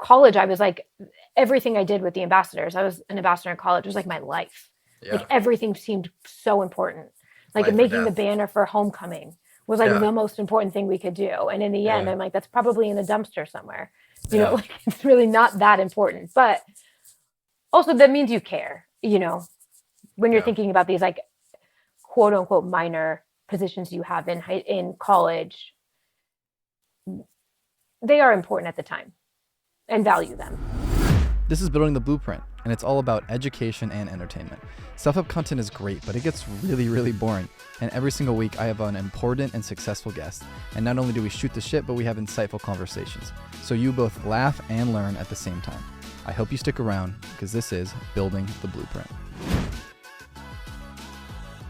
college, I was like, everything I did with the ambassadors, I was an ambassador in college, was like my life. Yeah. Like everything seemed so important. Like Life or making the death. banner for homecoming was like Yeah. the most important thing we could do. And in the end, Yeah. I'm like, that's probably in a dumpster somewhere. Yeah. Like it's really not that important. But also that means you care, when you're Yeah. thinking about these like quote unquote minor positions you have in college, they are important at the time and value them. This is Building the Blueprint, and it's all about education and entertainment. Self-help content is great, but it gets really, really boring. And every single week, I have an important and successful guest. And not only do we shoot the shit, but we have insightful conversations. So you both laugh and learn at the same time. I hope you stick around, because this is Building the Blueprint.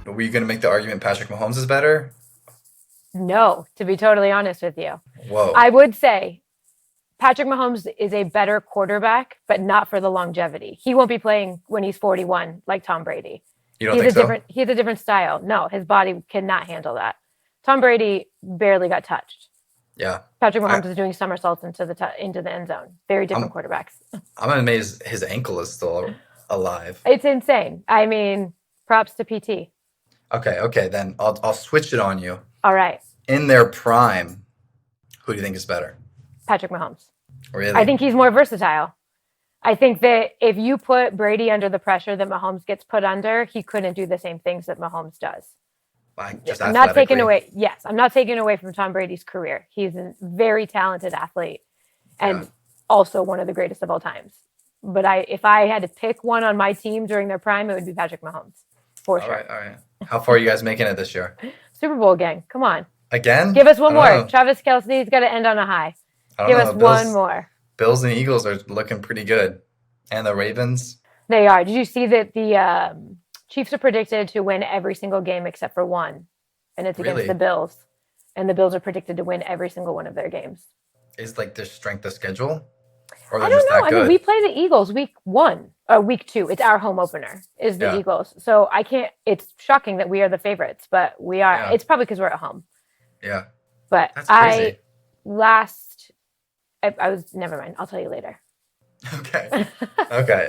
Were you going to make the argument Patrick Mahomes is better? No, to be totally honest with you. Whoa. I would say Patrick Mahomes is a better quarterback, but not for the longevity. He won't be playing when he's 41 like Tom Brady. You don't think so? He has a different style. No, his body cannot handle that. Tom Brady barely got touched. Yeah. Patrick Mahomes is doing somersaults into the end zone. Very different quarterbacks. I'm amazed his ankle is still alive. It's insane. I mean, props to PT. Okay. Then I'll switch it on you. All right. In their prime, who do you think is better? Patrick Mahomes. Really? I think he's more versatile. I think that if you put Brady under the pressure that Mahomes gets put under, he couldn't do the same things that Mahomes does. I'm not taking away. Yes, I'm not taking away from Tom Brady's career. He's a very talented athlete and also one of the greatest of all times. But if I had to pick one on my team during their prime, it would be Patrick Mahomes. For sure. All right. How far are you guys making it this year? Super Bowl gang. Come on. Again? Give us one more. Travis Kelce's got to end on a high. Give us one more. Bills and Eagles are looking pretty good. And the Ravens? They are. Did you see that the Chiefs are predicted to win every single game except for one? And it's against the Bills. And the Bills are predicted to win every single one of their games. Is like their strength of schedule? Or I don't know. I mean, we play the Eagles week 2. It's our home opener is the Eagles. So it's shocking that we are the favorites, but we are. Yeah. It's probably because we're at home. Yeah. But that's crazy. I was, never mind. I'll tell you later. Okay.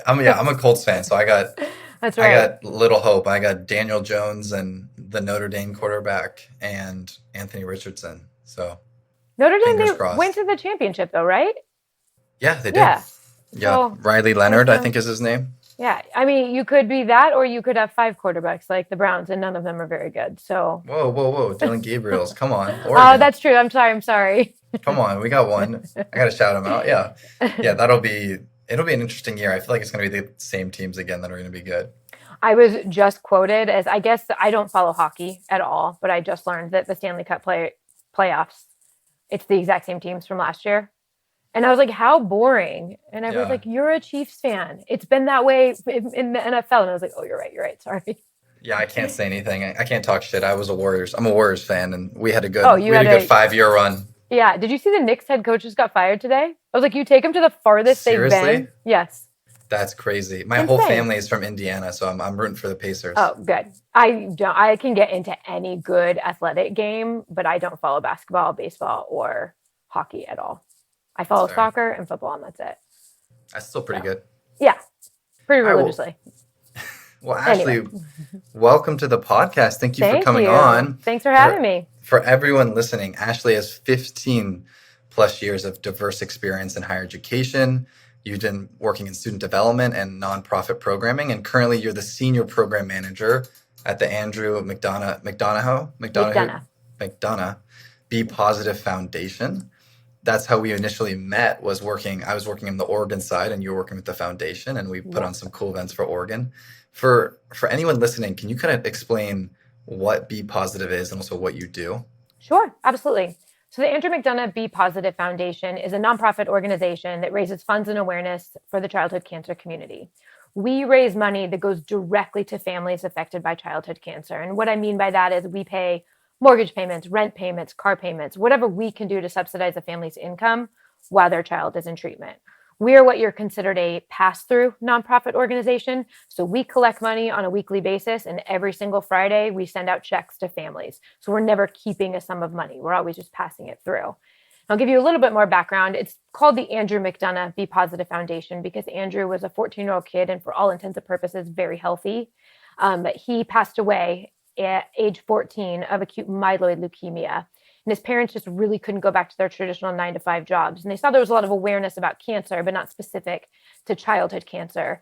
I'm a Colts fan, so I got little hope. I got Daniel Jones and the Notre Dame quarterback and Anthony Richardson. So Notre Dame went to the championship though, right? Yeah, they did. Yeah. So, Riley Leonard, I think is his name. Yeah. I mean, you could be that, or you could have 5 quarterbacks like the Browns, and none of them are very good. So. Whoa. Dylan Gabriel's. Come on. Oregon. Oh, that's true. I'm sorry. Come on. We got one. I got to shout him out. Yeah. It'll be an interesting year. I feel like it's going to be the same teams again that are going to be good. I was just quoted as, I guess I don't follow hockey at all, but I just learned that the Stanley Cup playoffs, it's the exact same teams from last year. And I was like, how boring. And I was like, you're a Chiefs fan. It's been that way in the NFL. And I was like, oh, you're right. Sorry. Yeah, I can't say anything. I can't talk shit. I'm a Warriors fan, and we had a good 5-year run. Yeah. Did you see the Knicks head coach just got fired today? I was like, you take him to the farthest they've been? Yes. That's crazy. My whole family is from Indiana, so I'm rooting for the Pacers. Oh, good. I can get into any good athletic game, but I don't follow basketball, baseball, or hockey at all. I follow soccer and football, and that's it. That's still pretty good. Yeah. Pretty religiously. Well, Ashley, welcome to the podcast. Thank you for coming on. Thanks for having me. For everyone listening, Ashley has 15 plus years of diverse experience in higher education. You've been working in student development and nonprofit programming, and currently you're the senior program manager at the Andrew McDonough B Foundation. That's how we initially met. I was working in the Oregon side, and you were working with the foundation, and we put on some cool events for Oregon. For anyone listening, can you kind of explain what Be Positive is and also what you do? Sure, absolutely. So the Andrew McDonough B Foundation is a nonprofit organization that raises funds and awareness for the childhood cancer community. We raise money that goes directly to families affected by childhood cancer. And what I mean by that is we pay mortgage payments, rent payments, car payments, whatever we can do to subsidize a family's income while their child is in treatment. We are what you're considered a pass-through nonprofit organization. So we collect money on a weekly basis, and every single Friday we send out checks to families. So we're never keeping a sum of money. We're always just passing it through. I'll give you a little bit more background. It's called the Andrew McDonough B Foundation because Andrew was a 14-year-old kid and for all intents and purposes, very healthy. But he passed away at age 14 of acute myeloid leukemia. And his parents just really couldn't go back to their traditional 9-to-5 jobs. And they saw there was a lot of awareness about cancer, but not specific to childhood cancer.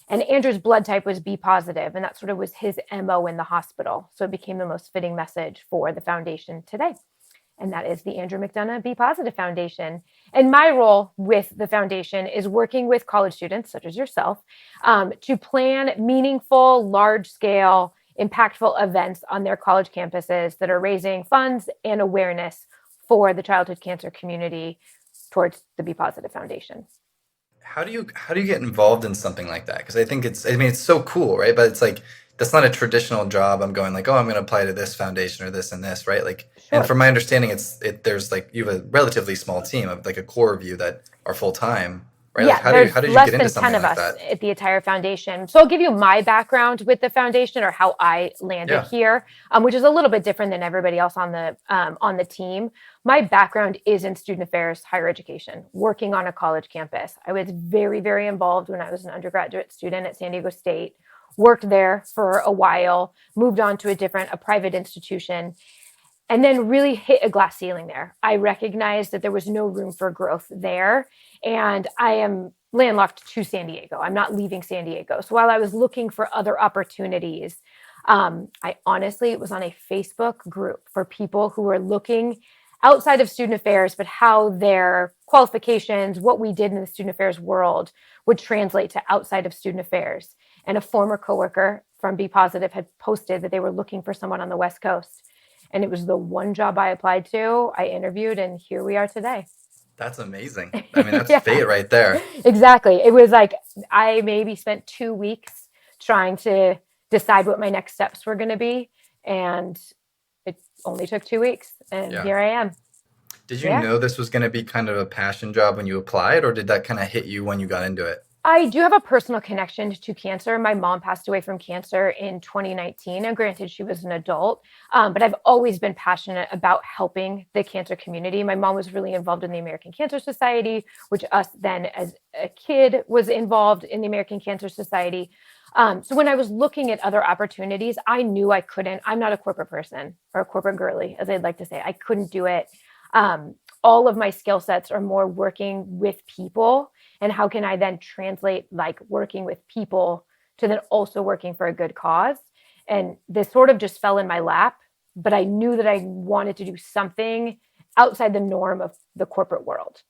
And Andrew's blood type was B positive, and that sort of was his MO in the hospital. So it became the most fitting message for the foundation today. And that is the Andrew McDonough B Foundation. And my role with the foundation is working with college students, such as yourself, to plan meaningful, large-scale, impactful events on their college campuses that are raising funds and awareness for the childhood cancer community towards the B Foundation. How do you get involved in something like that? Because I think it's so cool, right? But it's like that's not a traditional job. I'm going like, oh, I'm going to apply to this foundation or this and this, right? Like, Sure. and from my understanding, there's like you have a relatively small team of like a core of you that are full time, right? Yeah, Like, how did you less get than into 10 something of like us that? at the entire foundation. So I'll give you my background with the foundation or how I landed Yeah. here, which is a little bit different than everybody else on the team. My background is in student affairs, higher education, working on a college campus. I was very, very involved when I was an undergraduate student at San Diego State, worked there for a while, moved on to a private institution, and then really hit a glass ceiling there. I recognized that there was no room for growth there. And I am landlocked to San Diego. I'm not leaving San Diego. So while I was looking for other opportunities, I honestly was on a Facebook group for people who were looking outside of student affairs, but how their qualifications, what we did in the student affairs world would translate to outside of student affairs. And a former coworker from B Positive had posted that they were looking for someone on the West Coast. And it was the one job I applied to. I interviewed, and here we are today. That's amazing. I mean, that's Yeah. fate right there. Exactly. It was like I maybe spent 2 weeks trying to decide what my next steps were going to be. And it only took 2 weeks. And Yeah. here I am. Did you Yeah. know this was going to be kind of a passion job when you applied, or did that kind of hit you when you got into it? I do have a personal connection to cancer. My mom passed away from cancer in 2019. And granted, she was an adult, but I've always been passionate about helping the cancer community. My mom was really involved in the American Cancer Society, which us then as a kid was involved in the American Cancer Society. So when I was looking at other opportunities, I knew I couldn't. I'm not a corporate person or a corporate girly, as I'd like to say. I couldn't do it. All of my skill sets are more working with people. And how can I then translate like working with people to then also working for a good cause? And this sort of just fell in my lap, but I knew that I wanted to do something outside the norm of the corporate world.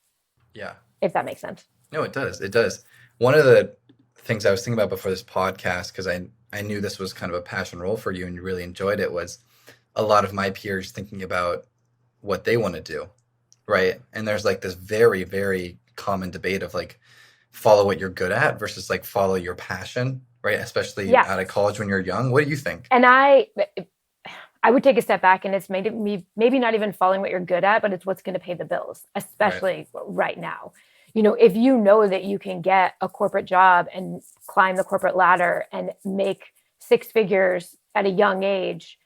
Yeah. If that makes sense. No, it does. It does. One of the things I was thinking about before this podcast, because I knew this was kind of a passion role for you and you really enjoyed it, was a lot of my peers thinking about what they want to do, right? And there's like this very, very common debate of like follow what you're good at versus like follow your passion, right? Especially out of college when you're young. What do you think? And I would take a step back, and it's made me maybe not even following what you're good at, but it's what's going to pay the bills, especially right now. You know, if you know that you can get a corporate job and climb the corporate ladder and make 6 figures at a young age,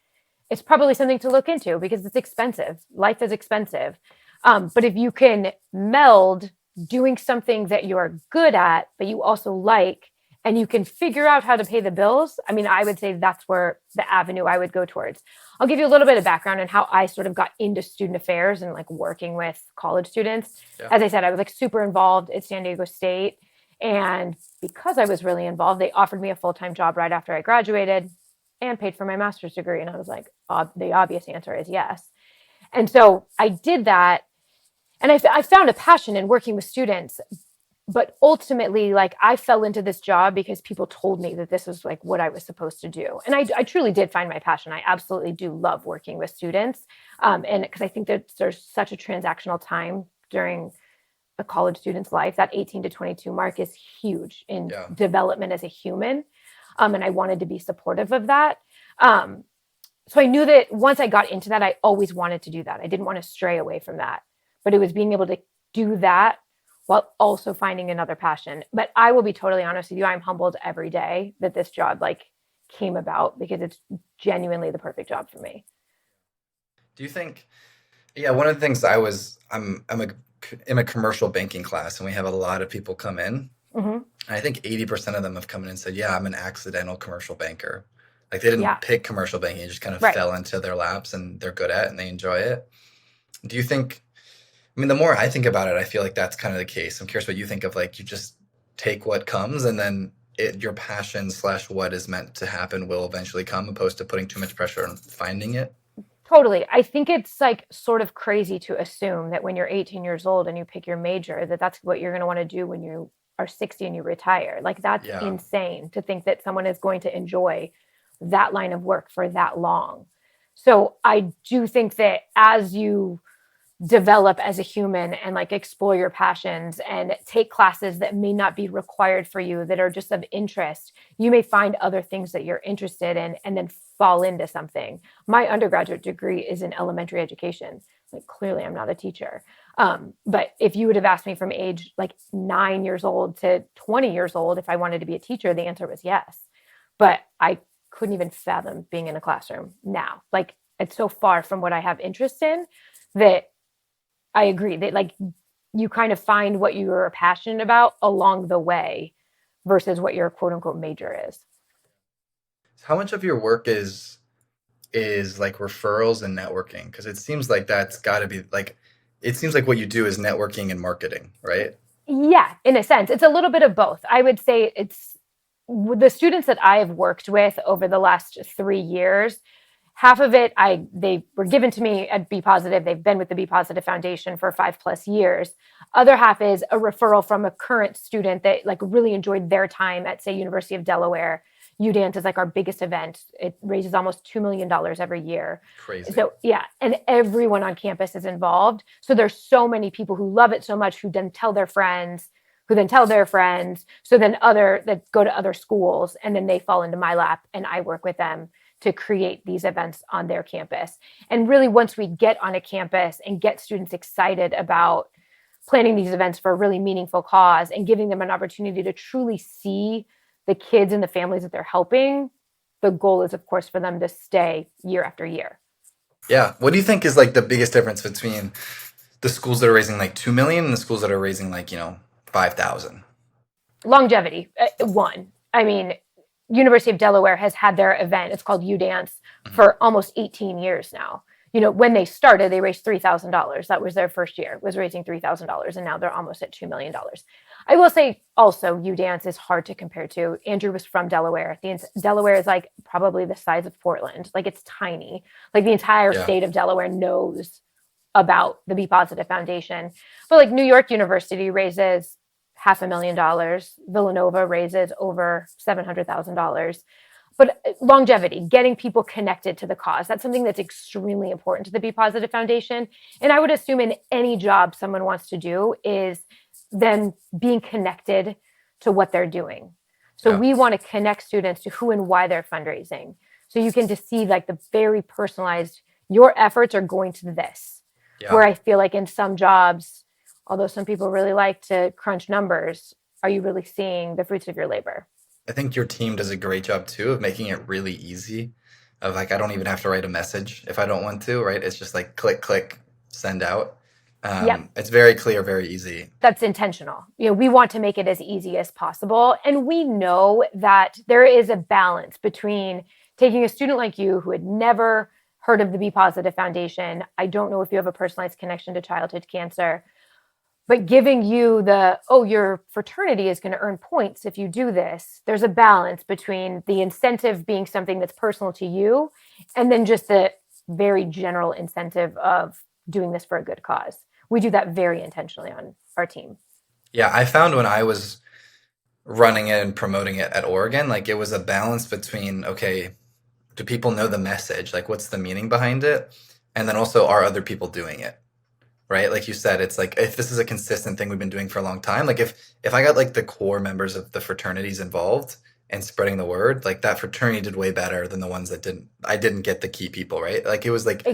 it's probably something to look into because it's expensive. Life is expensive. But if you can meld doing something that you're good at, but you also like, and you can figure out how to pay the bills, I mean, I would say that's where the avenue I would go towards. I'll give you a little bit of background on how I sort of got into student affairs and like working with college students. Yeah. As I said, I was like super involved at San Diego State. And because I was really involved, they offered me a full-time job right after I graduated and paid for my master's degree. And I was like, the obvious answer is yes. And so I did that. And I found a passion in working with students, but ultimately, like I fell into this job because people told me that this was like what I was supposed to do. And I truly did find my passion. I absolutely do love working with students. And because I think that there's such a transactional time during a college student's life, that 18 to 22 mark is huge in development as a human. And I wanted to be supportive of that. So I knew that once I got into that, I always wanted to do that. I didn't want to stray away from that. But it was being able to do that while also finding another passion. But I will be totally honest with you. I'm humbled every day that this job like came about because it's genuinely the perfect job for me. Do you think, Yeah, one of the things I'm in a commercial banking class, and we have a lot of people come in. Hmm. And I think 80% of them have come in and said, "Yeah, I'm an accidental commercial banker." Like they didn't Yeah, pick commercial banking; it just kind of right. fell into their laps, and they're good at it and they enjoy it. Do you think? I mean, the more I think about it, I feel like that's kind of the case. I'm curious what you think of like you just take what comes, and then your passion slash what is meant to happen will eventually come, opposed to putting too much pressure on finding it. Totally. I think it's like sort of crazy to assume that when you're 18 years old and you pick your major, that that's what you're going to want to do when you are 60 and you retire. Like that's Yeah. insane to think that someone is going to enjoy that line of work for that long. So I do think that as you develop as a human and like explore your passions and take classes that may not be required for you that are just of interest, you may find other things that you're interested in and then fall into something. My undergraduate degree is in elementary education. Like clearly I'm not a teacher. But if you would have asked me from age like 9 years old to 20 years old if I wanted to be a teacher, the answer was yes. But I couldn't even fathom being in a classroom now. Like it's so far from what I have interest in that I agree that like you kind of find what you are passionate about along the way versus what your quote unquote major is. How much of your work is like referrals and networking? Because it seems like that's got to be like, it seems like what you do is networking and marketing, right? Yeah, in a sense, it's a little bit of both. I would say it's the students that I have worked with over the last 3 years. Half of it, they were given to me at B Positive. They've been with the B Positive Foundation for 5+ years. Other half is a referral from a current student that like really enjoyed their time at, say, University of Delaware. UDANT is like our biggest event. It raises almost $2 million every year. Crazy. So yeah, and everyone on campus is involved. So there's so many people who love it so much who then tell their friends, who then tell their friends. So then other that go to other schools, and then they fall into my lap, and I work with them to create these events on their campus. And really, once we get on a campus and get students excited about planning these events for a really meaningful cause and giving them an opportunity to truly see the kids and the families that they're helping, the goal is, of course, for them to stay year after year. Yeah. What do you think is like the biggest difference between the schools that are raising like 2 million and the schools that are raising like, 5,000? Longevity, one. I mean, University of Delaware has had their event. It's called UDance for almost 18 years now. When they started, they raised $3,000. That was their first year, was raising $3,000, and now they're almost at $2 million. I will say also, UDance is hard to compare to. Andrew was from Delaware. Delaware is like probably the size of Portland. Like it's tiny. Like the entire Yeah. state of Delaware knows about the Be Positive Foundation. But like New York University raises $500,000. Villanova raises over $700,000. But longevity, getting people connected to the cause, that's something that's extremely important to the Be Positive Foundation. And I would assume in any job someone wants to do is then being connected to what they're doing. So Yeah. we want to connect students to who and why they're fundraising. So you can just see like the very personalized, your efforts are going to this. Yeah. Where I feel like in some jobs, although some people really like to crunch numbers, are you really seeing the fruits of your labor? I think your team does a great job too of making it really easy. Of like, I don't even have to write a message if I don't want to, right? It's just like click, click, send out. Yep. It's very clear, very easy. That's intentional. We want to make it as easy as possible. And we know that there is a balance between taking a student like you who had never heard of the Be Positive Foundation. I don't know if you have a personalized connection to childhood cancer, but giving you your fraternity is going to earn points if you do this. There's a balance between the incentive being something that's personal to you and then just the very general incentive of doing this for a good cause. We do that very intentionally on our team. Yeah, I found when I was running it and promoting it at Oregon, like it was a balance between, okay, do people know the message? Like, what's the meaning behind it? And then also, are other people doing it? Right? Like you said, it's like if this is a consistent thing we've been doing for a long time, like if I got like the core members of the fraternities involved and spreading the word, like that fraternity did way better than the ones that didn't. I didn't get the key people, right? Like it was like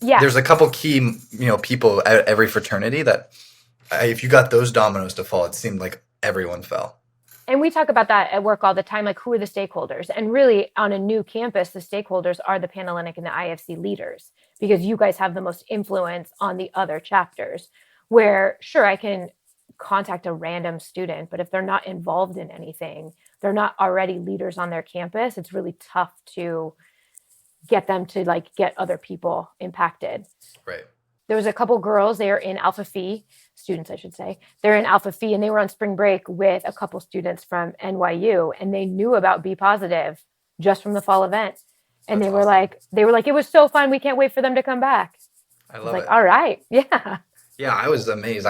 Yeah. there's a couple key, people at every fraternity that if you got those dominoes to fall, it seemed like everyone fell. And we talk about that at work all the time, like who are the stakeholders? And really on a new campus, the stakeholders are the Panhellenic and the IFC leaders, because you guys have the most influence on the other chapters, where sure, I can contact a random student, but if they're not involved in anything, they're not already leaders on their campus, it's really tough to get them to like get other people impacted. Right. There was a couple girls, they are in Alpha Phi, students, I should say. They're in Alpha Phi and they were on spring break with a couple students from NYU, and they knew about Be Positive just from the fall event. And That's they were awesome. like, it was so fun. We can't wait for them to come back. I I was love like, it. all right. Yeah. Yeah, I was amazed.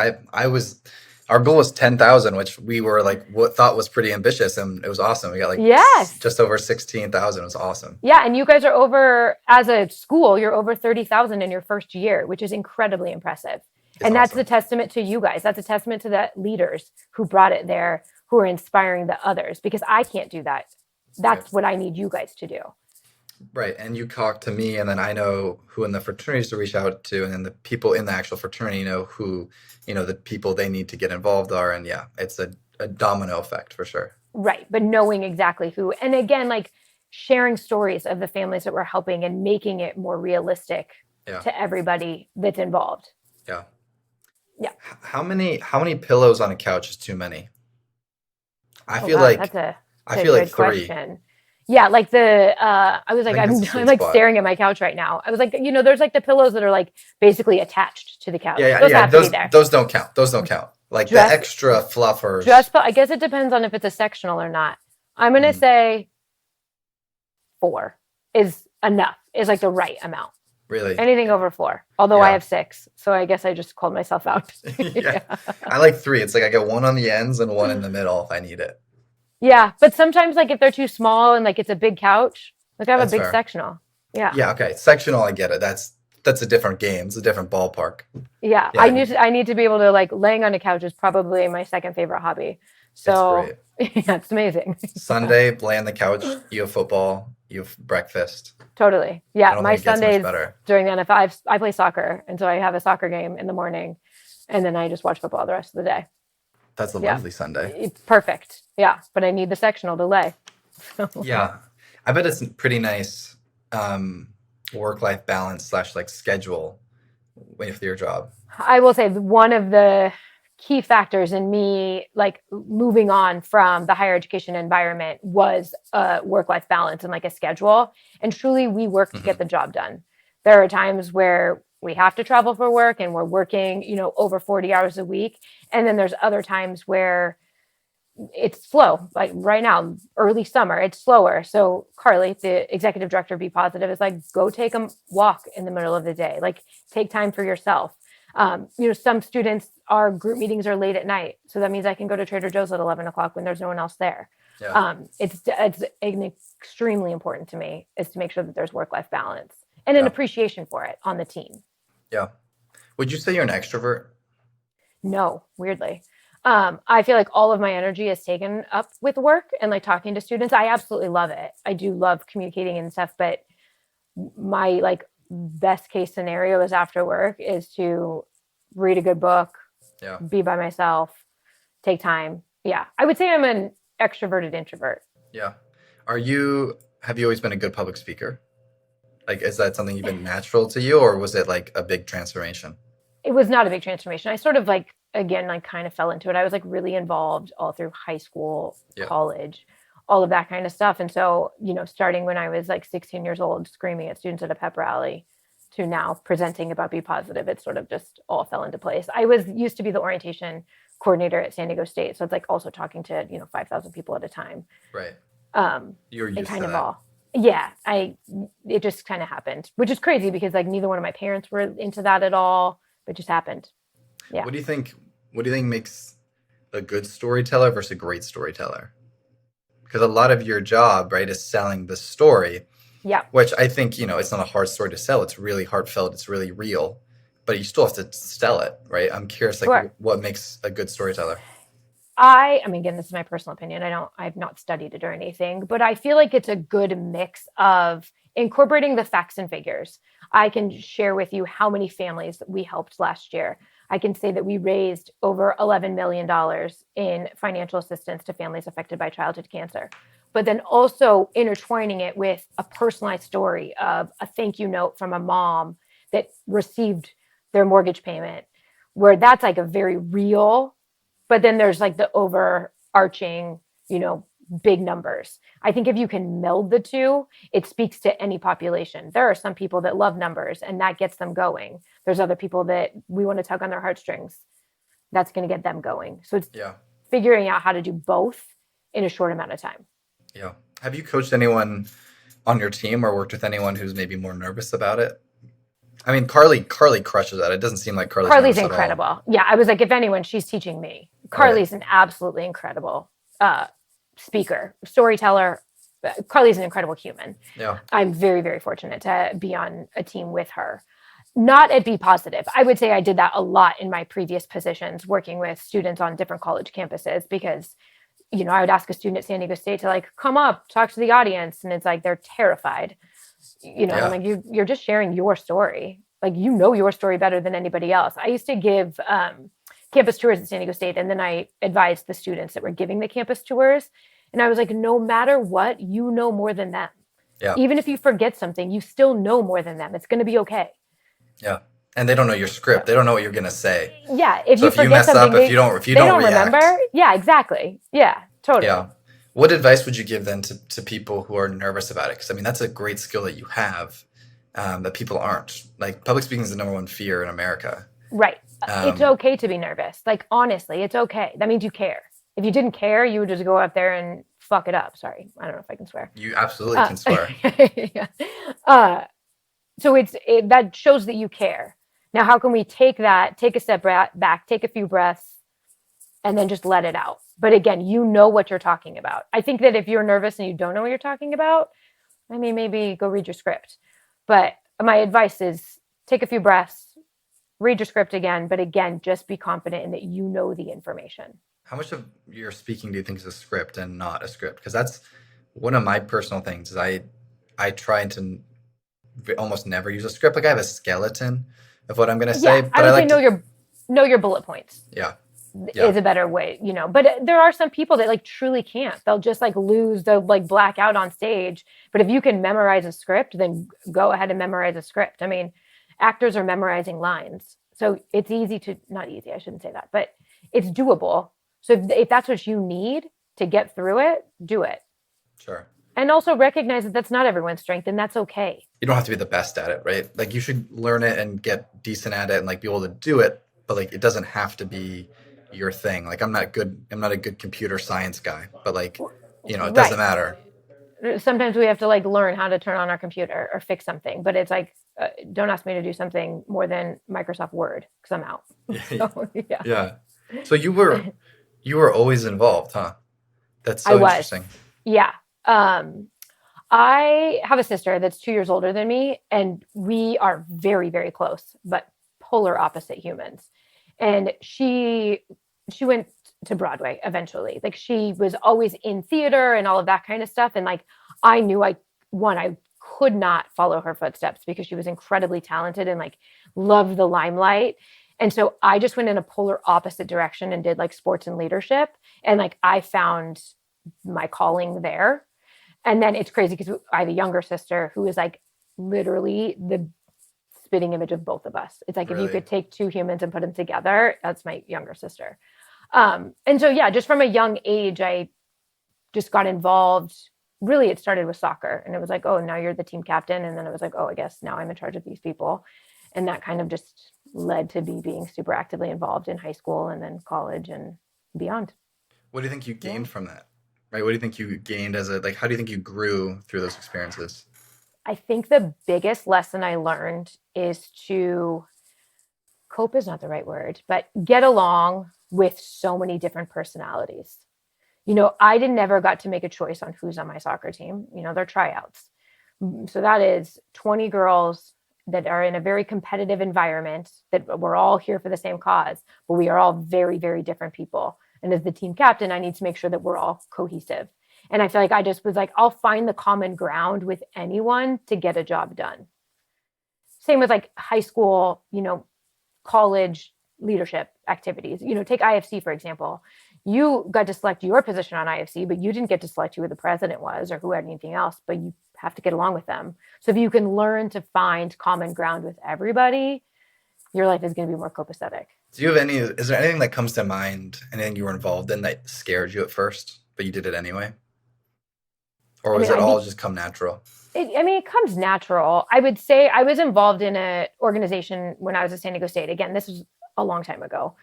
Our goal was 10,000, which we were like, what thought was pretty ambitious, and it was awesome. We got like Yes. just over 16,000. It was awesome. Yeah. And you guys are over, as a school, you're over 30,000 in your first year, which is incredibly impressive. It's And that's awesome. a testament to you guys. That's a testament to the leaders who brought it there, who are inspiring the others, because I can't do that. That's Right. what I need you guys to do. Right. And you talk to me, and then I know who in the fraternities to reach out to, and then the people in the actual fraternity know who, the people they need to get involved are. And yeah, it's a domino effect for sure. Right. But knowing exactly who, and again, like sharing stories of the families that we're helping and making it more realistic Yeah. to everybody that's involved. Yeah. Yeah. How many pillows on a couch is too many? I Oh, feel God, like that's a I feel like good 3. question. Yeah, like I was like, I think I'm, that's the I'm sweet like spot. staring at my couch right now. I was like, there's like the pillows that are like basically attached to the couch. Yeah, Those yeah. have to be there. Those don't count. Those don't count. Like the Just, extra fluffers. I guess it depends on if it's a sectional or not. I'm going to say 4 is enough, is like the right amount. Really. Anything over 4, although I Yeah. have 6. So I guess I just called myself out. Yeah. I like 3. It's like I get one on the ends and one in the middle if I need it. Yeah. But sometimes like if they're too small and like it's a big couch, like I have That's a big fair. sectional. Yeah. Yeah, okay. Sectional, I get it. That's a different game. It's a different ballpark. Yeah. Yeah. I need to be able to like laying on a couch is probably my second favorite hobby. It's So great. yeah, it's amazing. Sunday, lay on the couch, you have football, you have breakfast. Totally. I Yeah. don't My think it gets much Sundays better. during the NFL, I play soccer. And so I have a soccer game in the morning and then I just watch football the rest of the day. That's a Yeah. lovely Sunday. It's perfect. Yeah. But I need the sectional to lay. Yeah. I bet it's pretty nice work-life balance / like schedule with your job. I will say one of the key factors in me like moving on from the higher education environment was a work-life balance and like a schedule. And truly we work to get the job done. There are times where we have to travel for work and we're working, over 40 hours a week. And then there's other times where it's slow. Like right now, early summer, it's slower. So Carly, the executive director of Be Positive, is like, go take a walk in the middle of the day. Like take time for yourself. Some students, our group meetings are late at night. So that means I can go to Trader Joe's at 11 o'clock when there's no one else there. Yeah. It's extremely important to me is to make sure that there's work-life balance and an Yeah. appreciation for it on the team. Yeah. Would you say you're an extrovert? No, weirdly. I feel like all of my energy is taken up with work and like talking to students. I absolutely love it. I do love communicating and stuff, but my like best case scenario is after work is to read a good book, Yeah. be by myself, take time. Yeah. I would say I'm an extroverted introvert. Yeah. Have you always been a good public speaker? Like, is that something you've been natural to you, or was it like a big transformation? It was not a big transformation. I sort of like, again, like kind of fell into it. I was like really involved all through high school, Yeah. college, all of that kind of stuff. And so, starting when I was like 16 years old, screaming at students at a pep rally to now presenting about Be Positive, it sort of just all fell into place. I used to be the orientation coordinator at San Diego State. So it's like also talking to, 5,000 people at a time. Right. You're It used kind to of that. all. Yeah, it just kind of happened, which is crazy because like neither one of my parents were into that at all. But it just happened. Yeah. What do you think makes a good storyteller versus a great storyteller? Because a lot of your job, right, is selling the story, Yeah. which I think, it's not a hard story to sell. It's really heartfelt. It's really real, but you still have to sell it, right? I'm curious, like, Sure. what makes a good storyteller? I mean, again, this is my personal opinion. I've not studied it or anything, but I feel like it's a good mix of incorporating the facts and figures. I can share with you how many families we helped last year. I can say that we raised over $11 million in financial assistance to families affected by childhood cancer. But then also intertwining it with a personalized story of a thank you note from a mom that received their mortgage payment, where that's like a very real, but then there's like the overarching, big numbers. I think if you can meld the two, it speaks to any population. There are some people that love numbers and that gets them going. There's other people that we want to tug on their heartstrings. That's going to get them going. So it's figuring out how to do both in a short amount of time. Yeah. Have you coached anyone on your team or worked with anyone who's maybe more nervous about it? I mean, Carly crushes that. It doesn't seem like Carly's incredible. Yeah, I was like, if anyone, she's teaching me. Carly's an absolutely incredible speaker, storyteller. Carly's an incredible human. Yeah. I'm very, very fortunate to be on a team with her. Not at B Positive. I would say I did that a lot in my previous positions, working with students on different college campuses, because, I would ask a student at San Diego State to like, come up, talk to the audience. And it's like, they're terrified. I'm like, you're just sharing your story. Like, your story better than anybody else. I used to give campus tours at San Diego State, and then I advised the students that were giving the campus tours. And I was like, no matter what, you know more than them. Yeah. Even if you forget something, you still know more than them. It's going to be okay. Yeah. And they don't know your script. They don't know what you're going to say. Yeah. If you mess up, if you don't react, remember. Yeah, exactly. Yeah, totally. Yeah. What advice would you give then to people who are nervous about it? Because I mean, that's a great skill that you have that people aren't. Like, public speaking is the number one fear in America. Right. It's okay to be nervous. Like, honestly, it's okay. That means you care. If you didn't care, you would just go out there and fuck it up. Sorry. I don't know if I can swear. You absolutely can swear. Yeah. So that shows that you care. Now, how can we take a step back, take a few breaths, and then just let it out? But again, you know what you're talking about. I think that if you're nervous and you don't know what you're talking about, I mean, maybe go read your script. But my advice is take a few breaths, read your script again, but again, just be confident in that you know the information. How much of your speaking do you think is a script and not a script? Because that's one of my personal things. Is I try to almost never use a script. Like, I have a skeleton of what I'm going to say. But I would say know your bullet points. Yeah. Is a better way, But there are some people that like truly can't. They'll just like they'll like black out on stage. But if you can memorize a script, then go ahead and memorize a script. I mean, actors are memorizing lines. So it's not easy, I shouldn't say that, but it's doable. So if that's what you need to get through it, do it. Sure. And also recognize that that's not everyone's strength, and that's okay. You don't have to be the best at it, right? Like, you should learn it and get decent at it and like be able to do it, but like it doesn't have to be your thing. Like, I'm not a good computer science guy, but like, it doesn't matter. Sometimes we have to like learn how to turn on our computer or fix something, but it's like, don't ask me to do something more than Microsoft Word, because I'm out. So, yeah. Yeah. So you were always involved, huh? That's so interesting. Yeah. I have a sister that's 2 years older than me, and we are very, very close, but polar opposite humans. And she went to Broadway eventually. Like, she was always in theater and all of that kind of stuff. And like, I knew I could not follow her footsteps because she was incredibly talented and like loved the limelight. And so I just went in a polar opposite direction and did like sports and leadership. And like, I found my calling there. And then it's crazy because I have a younger sister who is like literally the spitting image of both of us. It's like, really? If you could take two humans and put them together, that's my younger sister. And so, yeah, just from a young age, I just got involved. Really, it started with soccer, and it was like, oh, now you're the team captain. And then it was like, oh, I guess now I'm in charge of these people. And that kind of just led to me being super actively involved in high school and then college and beyond. What do you think you gained from that? Right? What do you think you gained how do you think you grew through those experiences? I think the biggest lesson I learned is to cope is not the right word, but get along with so many different personalities. I never got to make a choice on who's on my soccer team. They're tryouts. So that is 20 girls that are in a very competitive environment, that we're all here for the same cause, but we are all very, very different people. And as the team captain, I need to make sure that we're all cohesive. And I feel like I just was like, I'll find the common ground with anyone to get a job done. Same with like high school, college, leadership activities. Take IFC, for example. You got to select your position on IFC, but you didn't get to select who the president was or who had anything else, but you have to get along with them. So if you can learn to find common ground with everybody, your life is going to be more copacetic. Is there anything that comes to mind, anything you were involved in that scared you at first, but you did it anyway? Or was it all just come natural? It comes natural. I would say I was involved in an organization when I was at San Diego State. Again, this was a long time ago.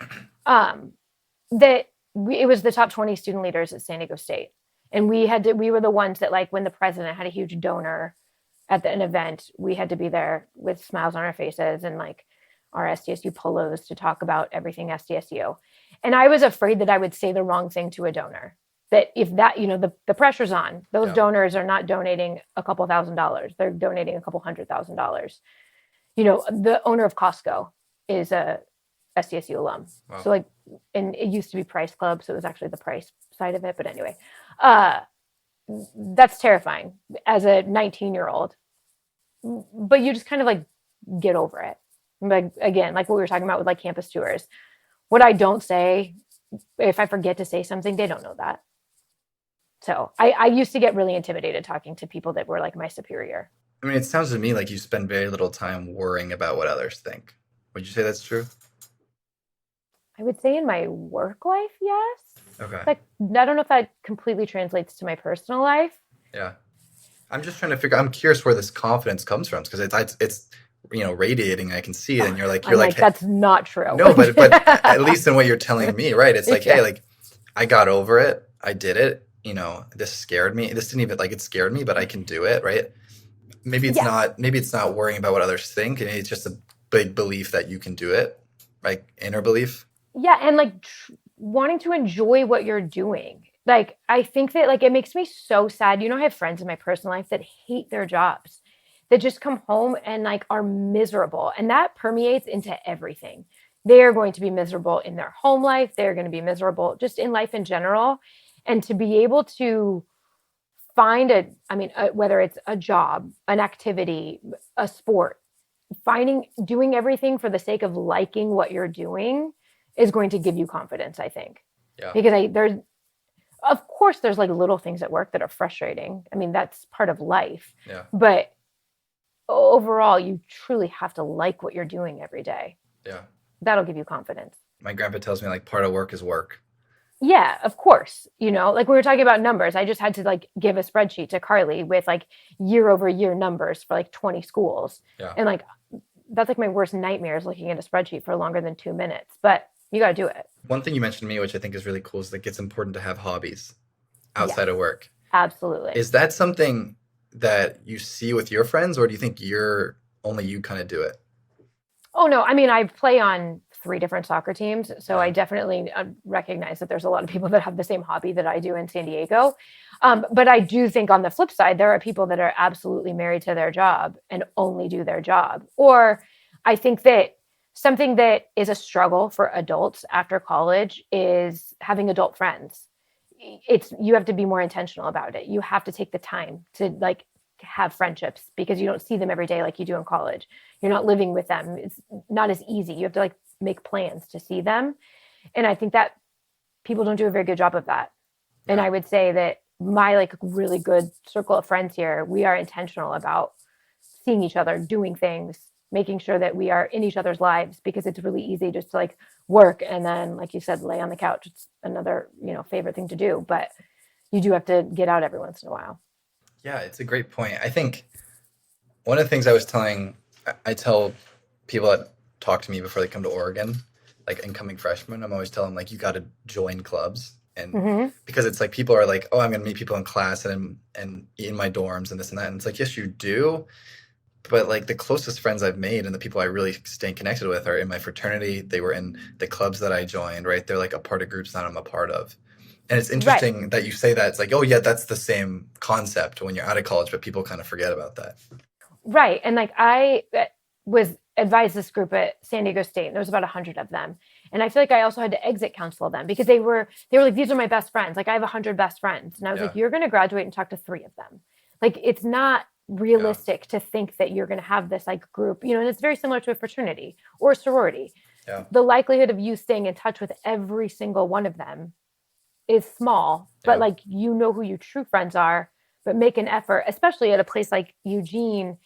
It was the top 20 student leaders at San Diego State. And we were the ones that, like, when the president had a huge donor at an event, we had to be there with smiles on our faces and like our SDSU polos to talk about everything SDSU. And I was afraid that I would say the wrong thing to a donor. That if that, the pressure's on. Those donors are not donating a couple $1,000s. They're donating a couple $100,000. The owner of Costco is a SDSU alum. Wow. So and it used to be Price Club, so it was actually the Price side of it. But anyway, that's terrifying as a 19-year-old. But you just kind of like get over it. Like, again, like what we were talking about with like campus tours. What I don't say, if I forget to say something, they don't know that. So I used to get really intimidated talking to people that were like my superior. I mean, it sounds to me like you spend very little time worrying about what others think. Would you say that's true? I would say in my work life, yes. Okay. Like, I don't know if that completely translates to my personal life. Yeah. I'm just trying to I'm curious where this confidence comes from, because it's radiating. I can see it, and you're like, hey, that's not true. No, but at least in what you're telling me, right? It's like, hey, like, I got over it. I did it. This scared me. This didn't even it scared me, but I can do it, right? Maybe it's not worrying about what others think. Maybe it's just a big belief that you can do it, like inner belief. Yeah, and like wanting to enjoy what you're doing. Like, I think that like it makes me so sad. I have friends in my personal life that hate their jobs, that just come home and like are miserable, and that permeates into everything. They are going to be miserable in their home life. They're going to be miserable just in life in general. And to be able to find whether it's a job, an activity, a sport, doing everything for the sake of liking what you're doing is going to give you confidence, I think. Yeah. Because of course, there's like little things at work that are frustrating. I mean, that's part of life. Yeah. But overall, you truly have to like what you're doing every day. Yeah. That'll give you confidence. My grandpa tells me like part of work is work. Yeah, of course. Like we were talking about numbers. I just had to like give a spreadsheet to Carly with like year over year numbers for like 20 schools. Yeah. And like, that's like my worst nightmare is looking at a spreadsheet for longer than 2 minutes, but you got to do it. One thing you mentioned to me, which I think is really cool, is like it's important to have hobbies outside of work. Absolutely. Is that something that you see with your friends, or do you think only you kind of do it? Oh, no. I mean, I play on 3 different soccer teams. So I definitely recognize that there's a lot of people that have the same hobby that I do in San Diego. But I do think on the flip side, there are people that are absolutely married to their job and only do their job. Or I think that something that is a struggle for adults after college is having adult friends. You have to be more intentional about it. You have to take the time to like have friendships, because you don't see them every day like you do in college. You're not living with them. It's not as easy. You have to like make plans to see them. And I think that people don't do a very good job of that. Yeah. And I would say that my like really good circle of friends here, we are intentional about seeing each other, doing things, making sure that we are in each other's lives, because it's really easy just to like work and then, like you said, lay on the couch. It's another, favorite thing to do, but you do have to get out every once in a while. Yeah, it's a great point. I think one of the things I tell people that talk to me before they come to Oregon, like incoming freshmen, I'm always telling them like, you got to join clubs. And because it's like, people are like, oh, I'm going to meet people in class and in my dorms and this and that. And it's like, yes, you do. But like the closest friends I've made and the people I really stay connected with are in my fraternity. They were in the clubs that I joined, right? They're like a part of groups that I'm a part of. And it's interesting that you say that. It's like, oh yeah, that's the same concept when you're out of college, but people kind of forget about that. Right. And like I was advised this group at San Diego State, and there was about 100 of them. And I feel like I also had to exit counsel them, because they were like, these are my best friends. Like I have 100 best friends. And I was like, you're going to graduate and talk to 3 of them. Like, it's not realistic to think that you're going to have this like group, and it's very similar to a fraternity or a sorority. Yeah. the likelihood of you staying in touch with every single one of them is small, but Yeah. like, you know who your true friends are, but make an effort, especially at a place like Eugene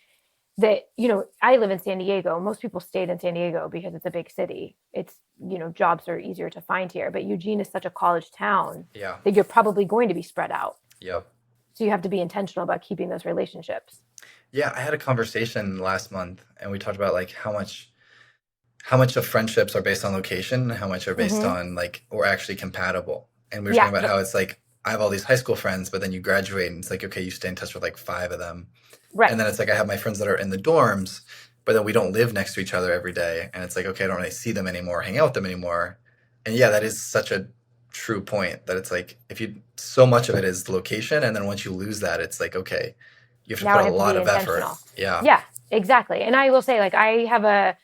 that, you know, I live in San Diego. Most people stayed in San Diego because it's a big city. It's, you know, jobs are easier to find here, but Eugene is such a college town Yeah. that you're probably going to be spread out. Yep. So you have to be intentional about keeping those relationships. Yeah, I had a conversation last month and we talked about like how much of friendships are based on location, how much are based on like or actually compatible. And we were talking about how it's like I have all these high school friends, but then you graduate and it's like, okay, you stay in touch with like 5 of them. Right. And then it's like I have my friends that are in the dorms, but then we don't live next to each other every day. And it's like, okay, I don't really see them anymore, hang out with them anymore. And yeah, that is such a true point that it's like so much of it is location, and then once you lose that, it's like, okay, you have to Now I put a have to lot be of effort. intentional. Yeah. Yeah, exactly. And I will say, like, I have a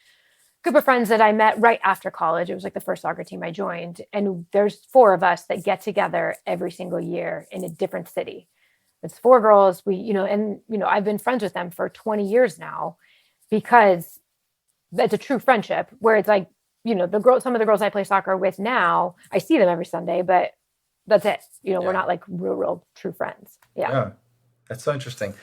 group of friends that I met right after college. It was like the first soccer team I joined. And there's 4 of us that get together every single year in a different city. It's 4 girls. I've been friends with them for 20 years now because it's a true friendship where it's like, you know, some of the girls I play soccer with now, I see them every Sunday, but that's it. You know, we're not like real true friends. Yeah. That's so interesting.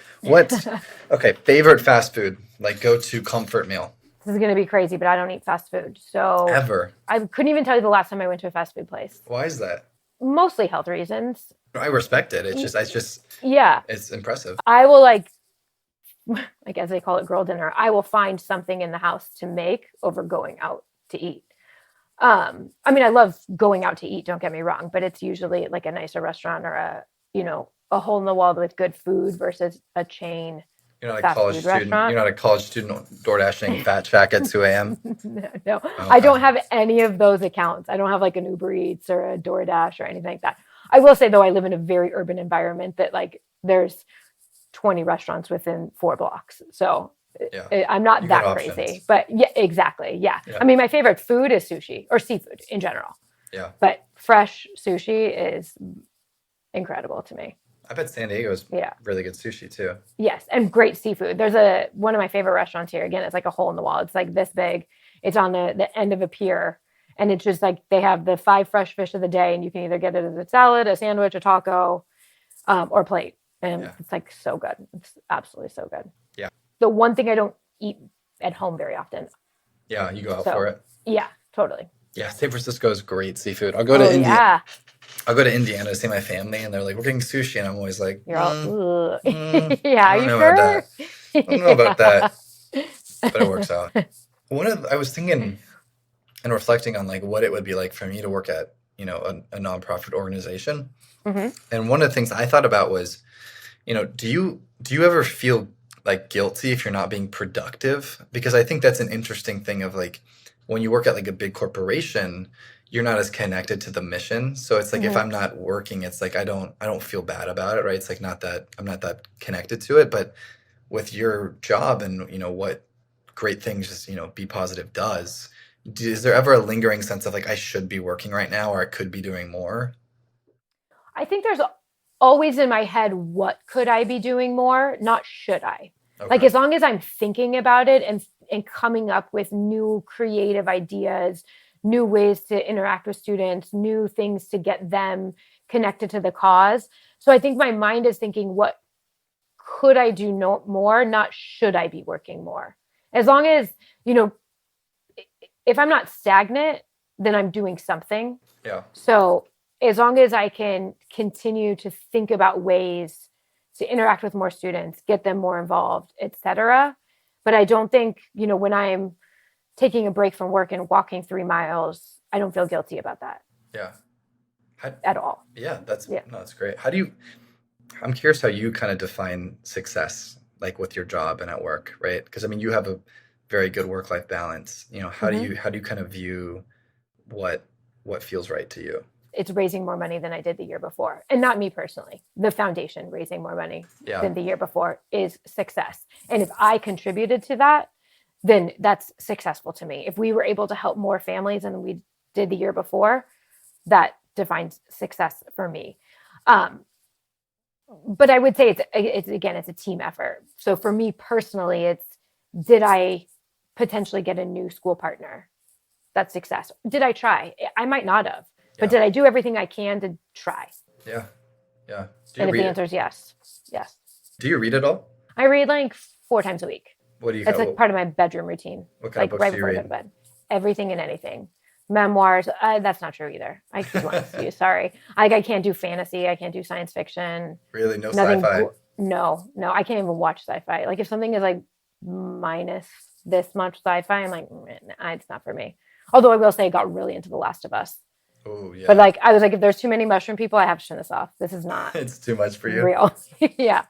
Okay, favorite fast food, like go-to comfort meal. This is going to be crazy, but I don't eat fast food. So Ever. I couldn't even tell you the last time I went to a fast food place. Why is that? Mostly health reasons. I respect it. It's just Yeah. it's impressive. I will I guess they call it girl dinner. I will find something in the house to make over going out to eat. I mean, I love going out to eat, don't get me wrong, but it's usually like a nicer restaurant or a hole in the wall with good food versus a chain. You're not a college student. Restaurant. You're not a college student door dashing Fat Shack at 2 a.m. No. Okay. I don't have any of those accounts. I don't have like an Uber Eats or a DoorDash or anything like that. I will say though, I live in a very urban environment that like there's 20 restaurants within 4 blocks. So I'm not that crazy, but yeah, exactly. Yeah. I mean, my favorite food is sushi or seafood in general. Yeah. But fresh sushi is incredible to me. I bet San Diego is really good sushi too. Yes, and great seafood. There's one of my favorite restaurants here. Again, it's like a hole in the wall. It's like this big. It's on the end of a pier, and it's just like they have the 5 fresh fish of the day, and you can either get it as a salad, a sandwich, a taco, or a plate. And it's like so good. It's absolutely so good. Yeah. The one thing I don't eat at home very often. Yeah, you go out for it. Yeah, totally. Yeah, San Francisco is great seafood. I'll go to India. Yeah. I'll go to Indiana to see my family, and they're like, "We're getting sushi," and I'm always like, "You're all, yeah, are you sure?" I don't know about that, but it works out. I was thinking and reflecting on like what it would be like for me to work at, you know, a nonprofit organization, and one of the things I thought about was, you know, do you ever feel like guilty if you're not being productive? Because I think that's an interesting thing of like when you work at like a big corporation, you're not as connected to the mission. So it's like if I'm not working, it's like I don't feel bad about it, right? It's like not that I'm not that connected to it. But with your job and, you know, what great things just, you know, Be Positive does, is there ever a lingering sense of like I should be working right now or I could be doing more? I think there's always in my head, what could I be doing more? Not should I. Okay. Like as long as I'm thinking about it and coming up with new creative ideas, new ways to interact with students, new things to get them connected to the cause. So I think my mind is thinking, what could I do more? Not should I be working more? As long as, you know, if I'm not stagnant, then I'm doing something. Yeah. So as long as I can continue to think about ways to interact with more students, get them more involved, etc. But I don't think, you know, when I'm taking a break from work and walking 3 miles, I don't feel guilty about that. Yeah. At all. Yeah, that's great. I'm curious how you kind of define success, like with your job and at work, right? Because I mean, you have a very good work-life balance. You know, how do you kind of view what feels right to you? It's raising more money than I did the year before. And not me personally. The foundation raising more money than the year before is success. And if I contributed to that, then that's successful to me. If we were able to help more families than we did the year before, that defines success for me. But I would say it's a team effort. So for me personally, did I potentially get a new school partner? that's success. Did I try? I might not have, but Yeah. did I do everything I can to try? Yeah. Yeah. Do you And if read the it? answer is yes, yes. Do you read it all? I read like 4 times a week. What do you It's have? like part of my bedroom routine, What kind of like books right do you before I go to read? bed. Everything and anything. Memoirs. That's not true either. I choose one excuse. Sorry. Like I can't do fantasy. I can't do science fiction. Really? No Nothing. sci-fi? No. I can't even watch sci-fi. Like if something is like minus this much sci-fi, I'm like, it's not for me. Although I will say I got really into The Last of Us. Oh, yeah. But like I was like, if there's too many mushroom people, I have to turn this off. This is not It's too much for you. real. Yeah.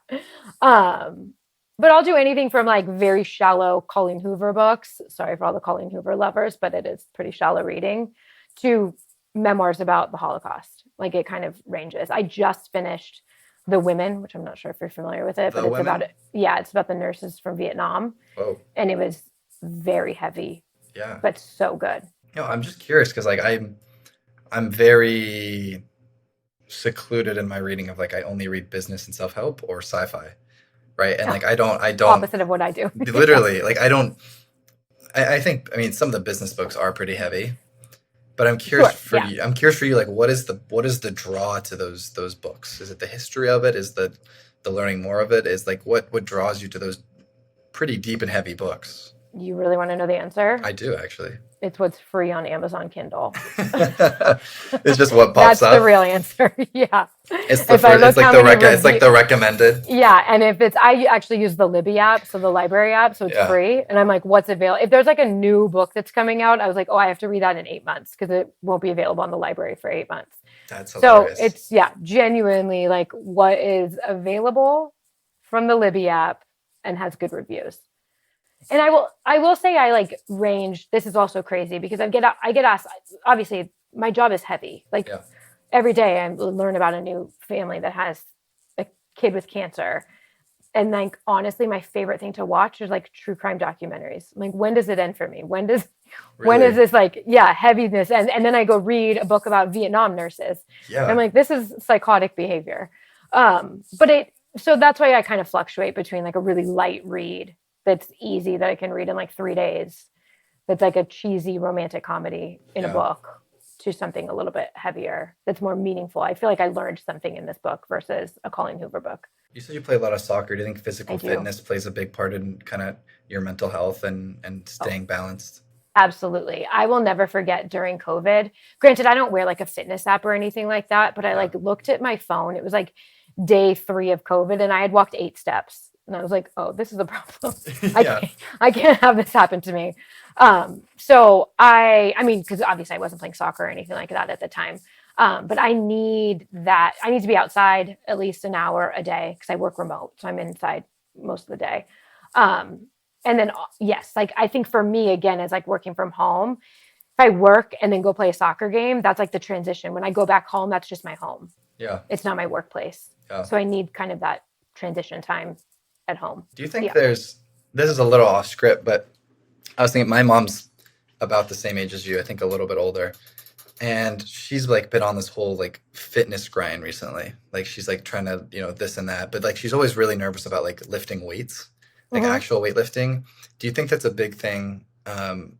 But I'll do anything from like very shallow Colleen Hoover books. Sorry for all the Colleen Hoover lovers, but it is pretty shallow reading, to memoirs about the Holocaust. Like it kind of ranges. I just finished The Women, which I'm not sure if you're familiar with it, The but it's Women? about it. Yeah, it's about the nurses from Vietnam. Oh, And it was very heavy, yeah. but so good. No, I'm just curious because like I'm very secluded in my reading of like I only read business and self-help or sci-fi, right? And like I don't Opposite of what I do. literally like I don't I think I mean some of the business books are pretty heavy, but I'm curious Sure, for you. I'm curious for you like what is the draw to those books? Is it the history of it? Is the learning more of it? Is like what draws you to those pretty deep and heavy books? You really want to know the answer? I do actually. It's what's free on Amazon Kindle. It's just what pops That's up. the real answer. Yeah. It's the If I first, look it's like how the many it's like the recommended. Yeah, and if it's I actually use the Libby app, so the library app, so it's Yeah. free. And I'm like, what's available? If there's like a new book that's coming out, I was like, oh, I have to read that in 8 months because it won't be available on the library for 8 months. That's So hilarious. it's genuinely like what is available from the Libby app and has good reviews. And I will say I like range. This is also crazy because I get asked. Obviously, my job is heavy. Like Yeah. every day, I learn about a new family that has a kid with cancer, and like honestly, my favorite thing to watch is like true crime documentaries. I'm like, when does it end for me? When is Really? this like heaviness? And then I go read a book about Vietnam nurses. Yeah. And I'm like, this is psychotic behavior. So that's why I kind of fluctuate between like a really light read that's easy that I can read in like 3 days. That's like a cheesy romantic comedy in a book to something a little bit heavier that's more meaningful. I feel like I learned something in this book versus a Colleen Hoover book. You said you play a lot of soccer. Do you think physical I do. fitness plays a big part in kind of your mental health and staying balanced? Absolutely. I will never forget during COVID. Granted, I don't wear like a fitness app or anything like that, but I like looked at my phone. It was like day 3 of COVID and I had walked 8 steps. And I was like, oh, this is a problem. Yeah. I can't have this happen to me. So I mean, because obviously I wasn't playing soccer or anything like that at the time. But I need that. I need to be outside at least an hour a day because I work remote. So I'm inside most of the day. And then, yes, like I think for me, again, is like working from home. If I work and then go play a soccer game, that's like the transition. When I go back home, that's just my home. Yeah. It's not my workplace. Yeah. So I need kind of that transition time at home. Do you think this is a little off script, but I was thinking my mom's about the same age as you, I think a little bit older. And she's like been on this whole like fitness grind recently. Like she's like trying to, this and that, but like she's always really nervous about like lifting weights, like actual weightlifting. Do you think that's a big thing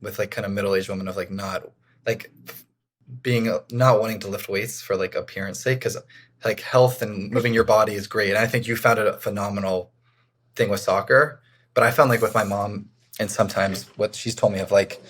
with like kind of middle-aged women of like not wanting to lift weights for like appearance sake? Because like health and moving your body is great. And I think you found it a phenomenal thing with soccer, but I found like with my mom and sometimes what she's told me of like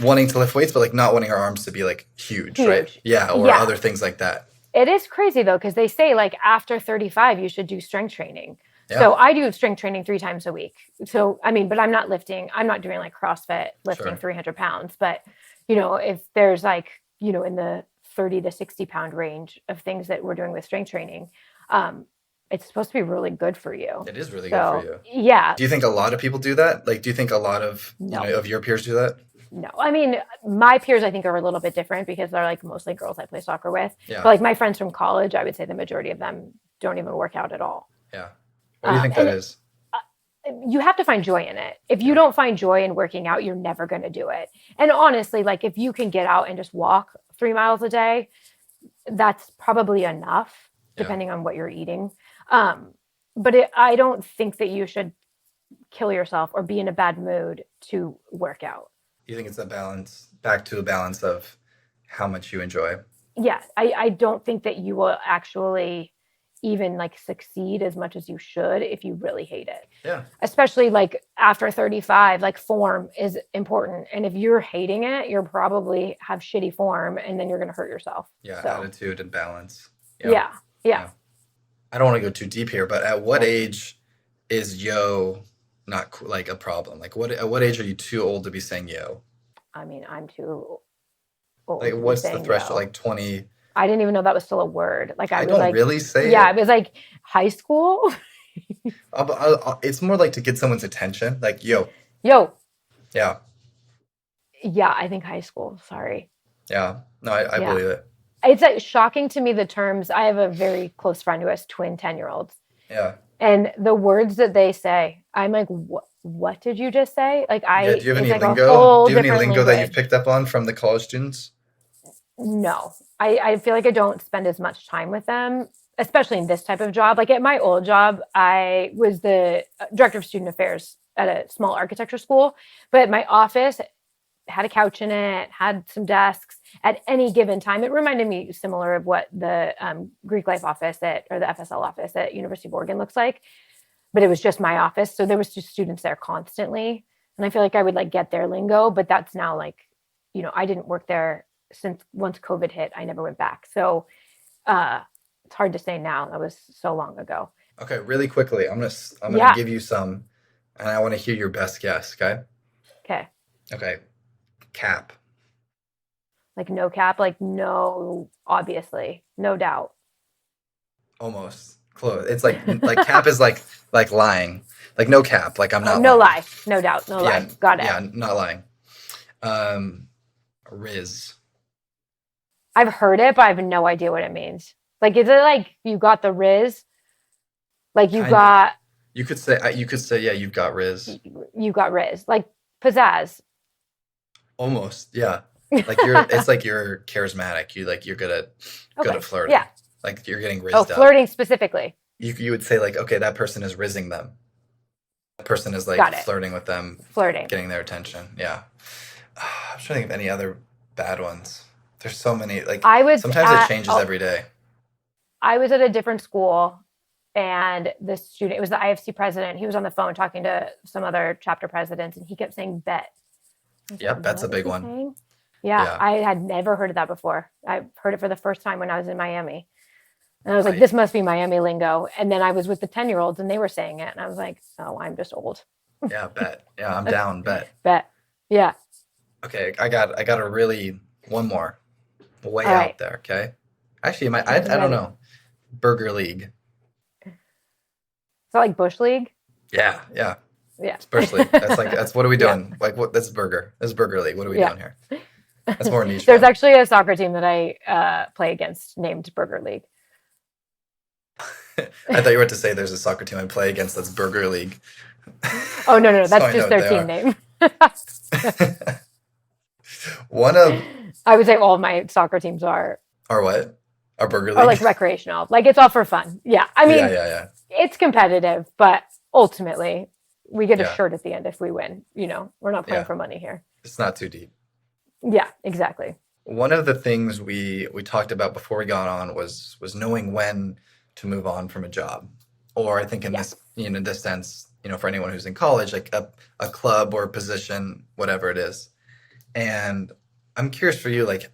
wanting to lift weights, but like not wanting her arms to be like huge. Right? Yeah. Or other things like that. It is crazy though, because they say like after 35, you should do strength training. Yeah. So I do strength training 3 times a week. So, I mean, but I'm not doing like CrossFit lifting 300 pounds, but if there's like, in the 30 to 60 pound range of things that we're doing with strength training, it's supposed to be really good for you. It is really good for you. Yeah. Do you think a lot of people do that? Like, do you think a lot of, of your peers do that? No, I mean, my peers, I think, are a little bit different because they're like mostly girls I play soccer with. Yeah. But like my friends from college, I would say the majority of them don't even work out at all. Yeah. What do you think that is? You have to find joy in it. If you don't find joy in working out, you're never going to do it. And honestly, like if you can get out and just walk 3 miles a day, that's probably enough, depending on what you're eating. But I don't think that you should kill yourself or be in a bad mood to work out. You think it's a balance back to a balance of how much you enjoy. Yeah, I don't think that you will actually even like succeed as much as you should if you really hate it. Yeah. Especially like after 35, like form is important. And if you're hating it, you're probably have shitty form and then you're going to hurt yourself. Yeah. So, Attitude and balance. yeah. Yeah. I don't want to go too deep here, but at what age is yo not like a problem? Like at what age are you too old to be saying yo? I mean, I'm too old Like to be what's the saying threshold? yo. Like 20? I didn't even know that was still a word. Like I I was don't like, really say yeah, it. it was like high school. It's more like to get someone's attention. Like yo. Yo, Yeah. yeah, I think high school. Sorry. Yeah. No, I Yeah. believe it. It's like shocking to me the terms. I have a very close friend who has twin 10-year-olds. Yeah. And the words that they say, I'm like, what did you just say? Like Yeah. Do you have it's any like a lingo? whole Do you have any different lingo that you've language. picked up on from the college students? No, I feel like I don't spend as much time with them, especially in this type of job. Like at my old job, I was the director of student affairs at a small architecture school, but my office had a couch in it, had some desks at any given time. It reminded me similar of what the Greek life office or the FSL office at University of Oregon looks like, but it was just my office. So there was just students there constantly. And I feel like I would like get their lingo, but that's now like, I didn't work there since once COVID hit, I never went back. So it's hard to say now. That was so long ago. Okay, really quickly, I'm gonna give you some, and I want to hear your best guess. Okay. Okay. Okay. Cap. Like no cap, like no, obviously, no doubt. Almost close. It's like cap is like lying. Like no cap. Like I'm not no lying. lie, no doubt, no Yeah, lie. Got it. Yeah, not lying. Riz. I've heard it, but I have no idea what it means. Like, is it like you got the Riz? Like you Kind of. got You could say yeah, you've got Riz. you got Riz, like pizzazz. Almost, yeah. Like it's like you're charismatic. You're good at flirting. Yeah. Like you're getting rizzed Oh, up. flirting specifically. You would say like, okay, that person is rizzing them. That person is like Got it. flirting with them, Flirting. getting their attention. Yeah. I'm trying to think of any other bad ones. There's so many. Like sometimes it changes every day. I was at a different school, and the student, it was the IFC president. He was on the phone talking to some other chapter presidents, and he kept saying bet. Yep, that's a big one. Saying? Yeah, I had never heard of that before. I heard it for the first time when I was in Miami. And I was like, this must be Miami lingo. And then I was with the 10-year-olds and they were saying it. And I was like, oh, I'm just old. Yeah, bet. Yeah, I'm down, bet. Bet. Yeah. Okay, I got a really one more. Way All out right. there, okay? Actually, I don't know. Burger League. So like Bush League? Yeah. Yeah. It's Bush League. That's what are we doing? Like what that's burger. That's Burger League. What are we doing here? That's more niche. There's actually a soccer team that I play against named Burger League. I thought you were to say there's a soccer team I play against that's Burger League. Oh no, So that's I know just their what team they name. One of I would say all of my soccer teams are what? Our Burger League. or like recreational. Like it's all for fun. Yeah. I mean, yeah. It's competitive, but ultimately we get a Yeah. shirt at the end if we win. We're not playing for money here. It's not too deep. Yeah, exactly. One of the things we talked about before we got on was knowing when to move on from a job, or I think in this sense, for anyone who's in college, like a club or a position, whatever it is. And I'm curious for you, like,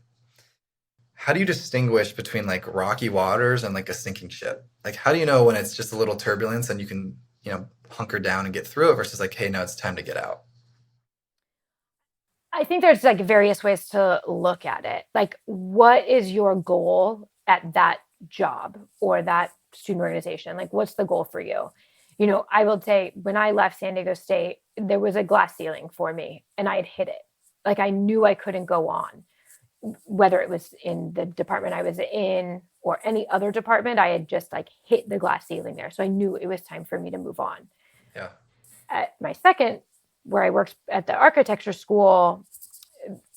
how do you distinguish between like rocky waters and like a sinking ship? Like, how do you know when it's just a little turbulence and you can, hunker down and get through it versus like, hey, now it's time to get out? I think there's like various ways to look at it. Like, what is your goal at that job or that student organization? Like, what's the goal for you? I will say when I left San Diego State, there was a glass ceiling for me and I had hit it. Like, I knew I couldn't go on, whether it was in the department I was in or any other department. I had just like hit the glass ceiling there. So I knew it was time for me to move on. Yeah. At my second, where I worked at the architecture school,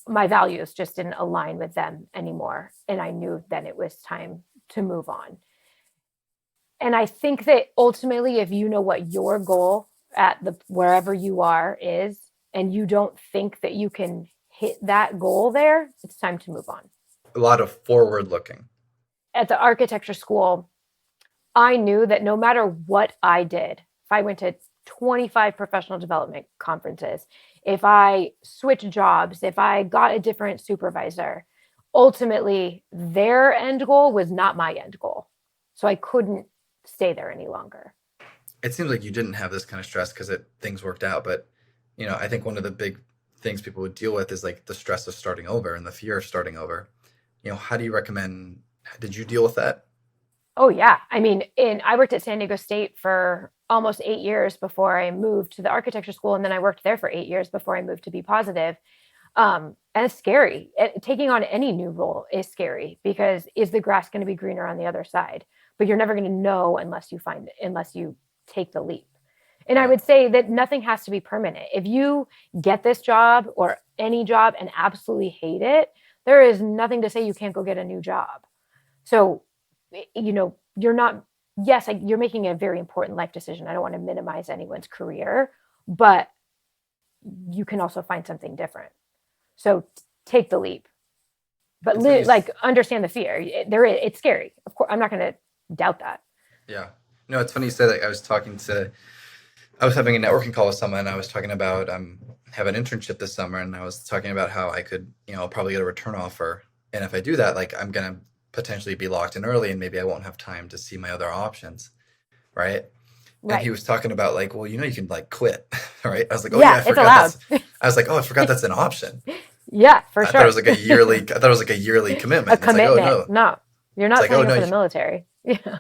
my values just didn't align with them anymore. And I knew then it was time to move on. And I think that ultimately, if you know what your goal at wherever you are is, and you don't think that you can hit that goal there, it's time to move on. A lot of forward looking. At the architecture school, I knew that no matter what I did, if I went to 25 professional development conferences, if I switched jobs, if I got a different supervisor, ultimately their end goal was not my end goal. So I couldn't stay there any longer. It seems like you didn't have this kind of stress because things worked out. But, I think one of the big things people would deal with is like the stress of starting over and the fear of starting over. How do you recommend, did you deal with that? Oh, yeah. I mean, I worked at San Diego State for almost 8 years before I moved to the architecture school. And then I worked there for 8 years before I moved to Be Positive. And it's scary. Taking on any new role is scary because is the grass going to be greener on the other side? But you're never going to know unless you take the leap. And I would say that nothing has to be permanent. If you get this job or any job and absolutely hate it, there is nothing to say you can't go get a new job. So, you're not, yes, you're making a very important life decision. I don't want to minimize anyone's career, but you can also find something different. So take the leap, but understand the fear. It's scary. Of course, I'm not going to doubt that. Yeah. No, it's funny you say that. I was having a networking call with someone. I was talking about, have an internship this summer. And I was talking about how I could, probably get a return offer. And if I do that, like I'm going to potentially be locked in early and maybe I won't have time to see my other options. Right. And he was talking about like, well, you can like quit. Right. I was like, oh yeah, I forgot. I was like, oh, I forgot that's an option. Yeah, for sure. I thought it was like a yearly commitment. A commitment. Like, no, you're not signing up for the military. Yeah.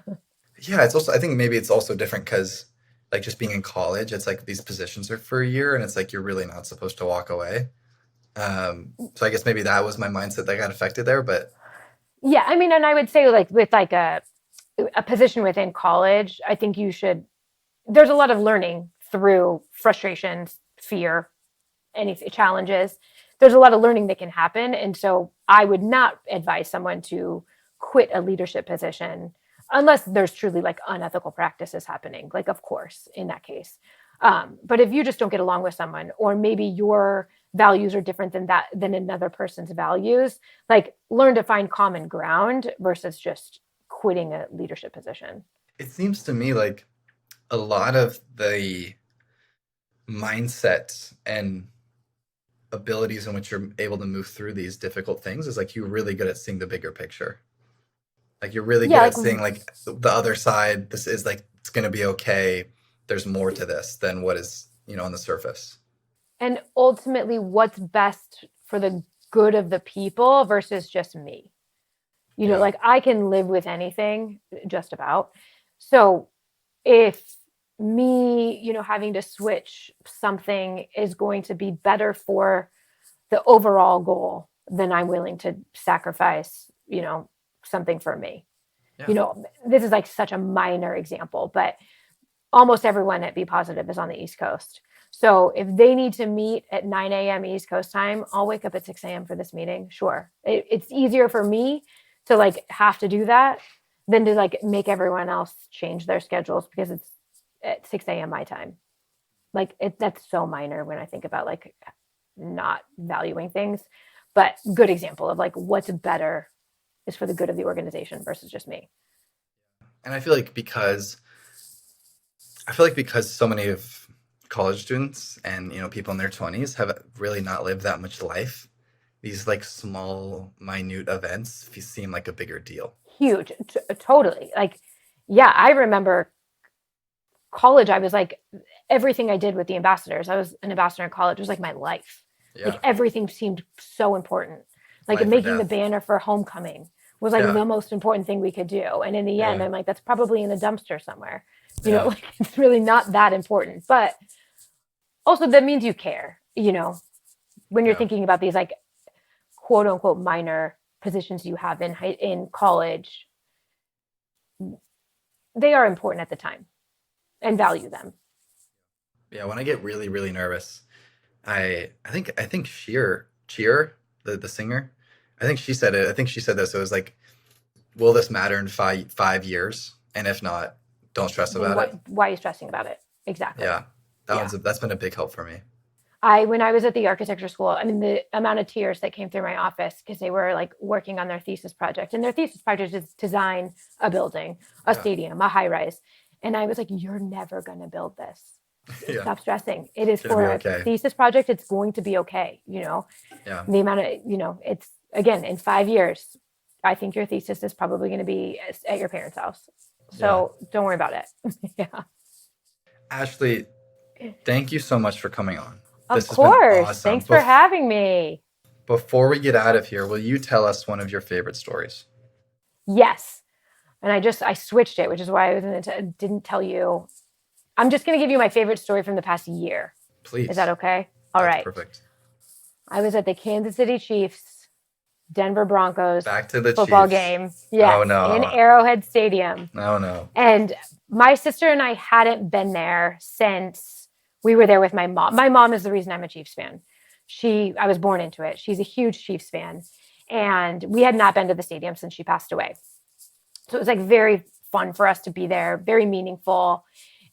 Yeah. It's also, I think maybe it's also different because like just being in college, it's like these positions are for a year and it's like, you're really not supposed to walk away. So I guess maybe that was my mindset that got affected there, but. Yeah. I mean, and I would say like with like a position within college, I think there's a lot of learning through frustrations, fear, any challenges. There's a lot of learning that can happen. And so I would not advise someone to quit a leadership position unless there's truly like unethical practices happening, like of course, in that case. But if you just don't get along with someone, or maybe your values are different than another person's values, like learn to find common ground versus just quitting a leadership position. It seems to me like a lot of the mindset and abilities in which you're able to move through these difficult things is like you're really good at seeing the bigger picture. Like you're really good at seeing like the other side. This is like, it's going to be okay. There's more to this than what is, on the surface. And ultimately what's best for the good of the people versus just me. Like I can live with anything just about. So if me, having to switch something is going to be better for the overall goal, then I'm willing to sacrifice, something for me. Yeah. This is like such a minor example, but almost everyone at Be Positive is on the East Coast. So if they need to meet at 9 a.m. East Coast time, I'll wake up at 6 a.m. for this meeting. Sure. It's easier for me to like have to do that than to like make everyone else change their schedules because it's at 6 a.m. my time. Like that's so minor when I think about like not valuing things, but good example of like what's better is for the good of the organization versus just me. And I feel like because so many of college students and, people in their 20s have really not lived that much life, these like small, minute events seem like a bigger deal. Huge. Totally. Like, yeah, I remember college. I was like, everything I did with the ambassadors, I was an ambassador in college, was like my life. Yeah. Like everything seemed so important. Like life making the banner for homecoming was like the most important thing we could do. And in the end, I'm like, that's probably in a dumpster somewhere. Like it's really not that important. But also that means you care, when you're thinking about these like quote unquote minor positions you have in college, they are important at the time and value them. Yeah. When I get really, really nervous, I think Cheer, the singer, I think she said it. I think she said this. It was like, will this matter in 5 years? And if not, don't stress about it. Why are you stressing about it? Exactly. Yeah. That's been a big help for me. When I was at the architecture school, I mean, the amount of tears that came through my office because they were like working on their thesis project, and their thesis project is design a building, a stadium, a high rise. And I was like, you're never going to build this. Yeah. Stop stressing. It is Gonna for be a okay. thesis project. It's going to be okay. You know, Yeah. the amount of, it's again, in 5 years, I think your thesis is probably going to be at your parents' house. So don't worry about it. Yeah. Ashley, thank you so much for coming on. Of course. Awesome. Thanks for having me. Before we get out of here, will you tell us one of your favorite stories? Yes. And I switched it, which is why didn't tell you. I'm just going to give you my favorite story from the past year. Please. Is that okay? All right. Perfect. I was at the Kansas City Chiefs, Denver Broncos Back to the football Chiefs. game. Yes, Oh, no. in Arrowhead Stadium. Oh, no. And my sister and I hadn't been there since we were there with my mom. My mom is the reason I'm a Chiefs fan. I was born into it. She's a huge Chiefs fan. And we had not been to the stadium since she passed away. So it was like very fun for us to be there, very meaningful.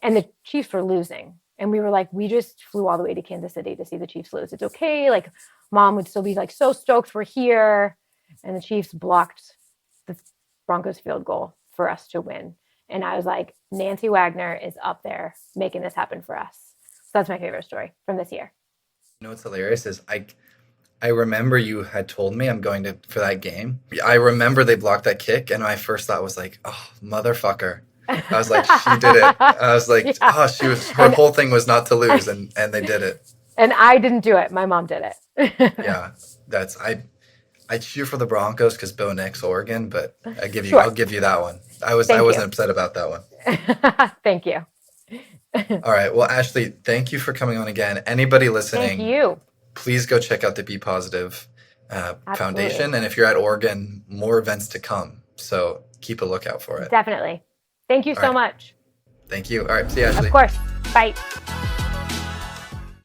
And the Chiefs were losing. And we were like, we just flew all the way to Kansas City to see the Chiefs lose. It's okay. Like, mom would still be like so stoked we're here. And the Chiefs blocked the Broncos field goal for us to win. And I was like, Nancy Wagner is up there making this happen for us. So that's my favorite story from this year. You know what's hilarious is I remember you had told me I'm going for that game. I remember they blocked that kick, and my first thought was like, oh, motherfucker. I was like, she did it. I was like, her whole thing was not to lose, and they did it. And I didn't do it. My mom did it. Yeah, I cheer for the Broncos because Bo Nix, Oregon, but I'll give you that one. I wasn't upset about that one. Thank you. All right. Well, Ashley, thank you for coming on again. Anybody listening, thank you. Please go check out the Be Positive Foundation. And if you're at Oregon, more events to come. So keep a lookout for it. Definitely. Thank you so much. Thank you. All right. See you, Ashley. Of course. Bye.